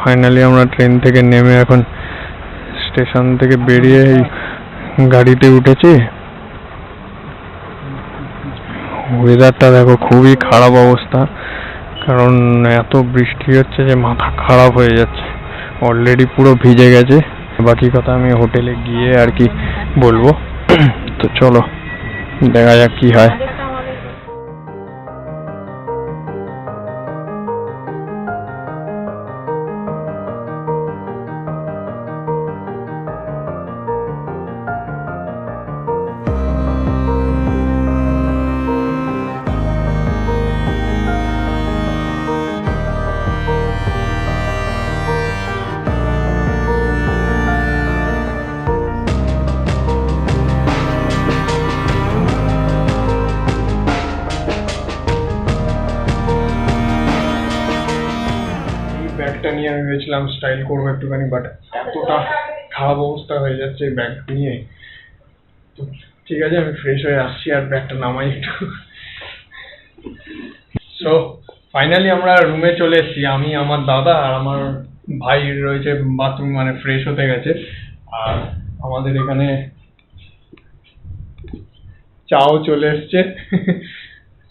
Finally আমরা train থেকে নেমে এখন স্টেশন থেকে বেরিয়ে এই গাড়িতে উঠেছি। ওয়েদারটা দেখো, খুবই খারাপ অবস্থা, কারণ এত বৃষ্টি হচ্ছে যে মাথা খারাপ হয়ে যাচ্ছে। অলরেডি পুরো ভিজে গেছে। বাকি কথা আমি হোটেলে গিয়ে আর কি বলবো। তো চলো দেখা যাক কি হয়। ব্যাগটা নিয়ে আমি ভেবেছিলাম স্টাইল করবো একটুখানি, বাট এতটা খারাপ অবস্থা হয়ে যাচ্ছে এই ব্যাগ নিয়ে। তো ঠিক আছে, আমি ফ্রেশ হয়ে আসছি আর ব্যাগটা নামাই একটু। সো ফাইনালি আমরা রুমে চলে এসেছি। আমি, আমার দাদা আর আমার ভাই রয়েছে বাথরুম, মানে ফ্রেশ হতে গেছে। আর আমাদের এখানে চাও চলে এসছে।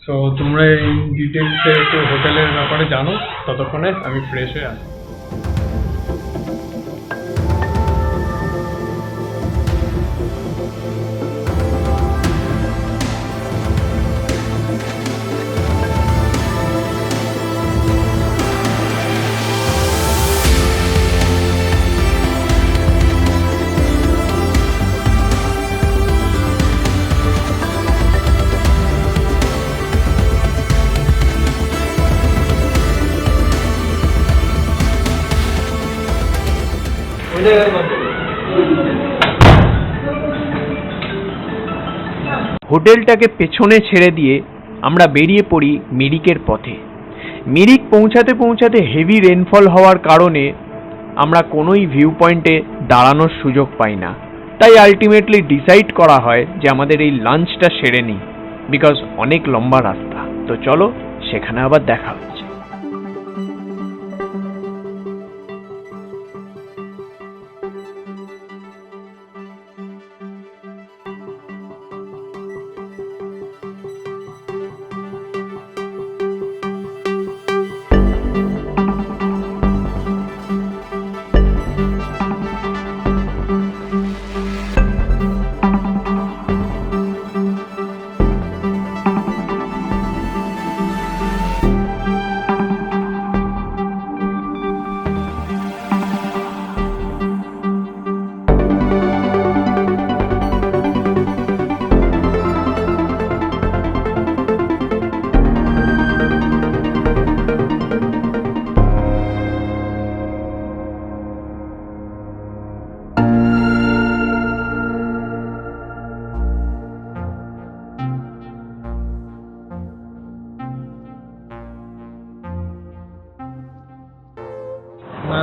সো তোমরা এই ডিটেলসে একটু হোটেলের ব্যাপারে জানো, ততক্ষণে আমি ফ্রেশ হয়ে আসি। হোটেলটাকে পেছনে ছেড়ে দিয়ে আমরা বেরিয়ে পড়ি মিরিকের পথে। মিরিক পৌঁছাতে পৌঁছাতে হেভি রেনফল হওয়ার কারণে আমরা কোনোই ভিউ পয়েন্টে দাঁড়ানোর সুযোগ পাই না। তাই আলটিমেটলি ডিসাইড করা হয় যে আমাদের এই লাঞ্চটা সেরে নিই, বিকজ অনেক লম্বা রাস্তা। তো চলো সেখানে আবার দেখা হচ্ছে।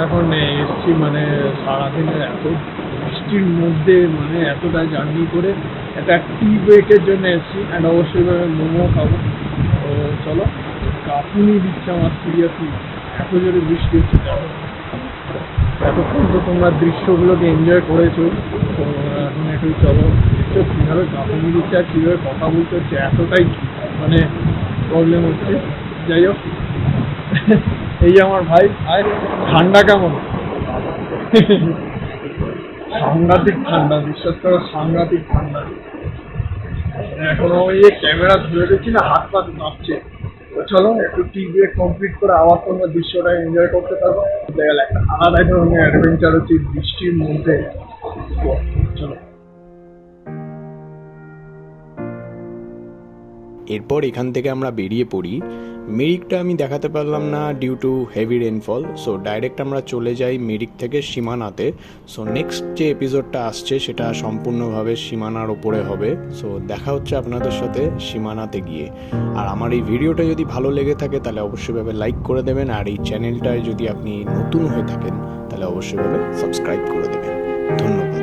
এখন এসছি, মানে সারাদিনের এত বৃষ্টির মধ্যে, মানে এতটা জার্নি করে একটা টি ব্রেকের জন্য এসছি। অ্যান্ড অবশ্যই মোমো খাবো। তো চলো, কাঁপুনি দিচ্ছে আমার সিরিয়াসলি, এত জোরে বৃষ্টি হচ্ছে। এতক্ষণ তো তোমরা দৃশ্যগুলোকে এনজয় করেছো, তো এখন একটু চলো দেখছো কীভাবে কাঁপুনি দিচ্ছে আর কীভাবে কথা বলতে হচ্ছে, এতটাই মানে প্রবলেম হচ্ছে। যাই হোক, এই যে আমার ভাই। ঠান্ডা কেমন? সাংঘাতিক ঠান্ডা, বিশ্বাস করো, সাংঘাতিক ঠান্ডা। এখনো ওই যে ক্যামেরা ধরে রেখেছি না, হাত পা কাঁপছে। তো চলো একটু টি ব্রেক কমপ্লিট করে আবার তোমরা দৃশ্যটা এনজয় করতে থাকো। দেখা গেল একটা আলাদা ধরনের অ্যাডভেঞ্চার হচ্ছে বৃষ্টির মধ্যে। চলো। এরপর এখান থেকে আমরা বেরিয়ে পড়ি। মিরিকটা আমি দেখাতে পারলাম না due to heavy rainfall, so direct আমরা চলে যাই মিরিক থেকে সীমানাতে। সো নেক্সট যে এপিসোডটা আসছে সেটা সম্পূর্ণভাবে সীমানার ওপরে হবে। সো দেখা হচ্ছে আপনাদের সাথে সীমানাতে গিয়ে। আর আমার এই ভিডিওটা যদি ভালো লেগে থাকে তাহলে অবশ্যইভাবে লাইক করে দেবেন, আর এই চ্যানেলটায় যদি আপনি নতুন হয়ে থাকেন তাহলে অবশ্যইভাবে সাবস্ক্রাইব করে দেবেন। ধন্যবাদ।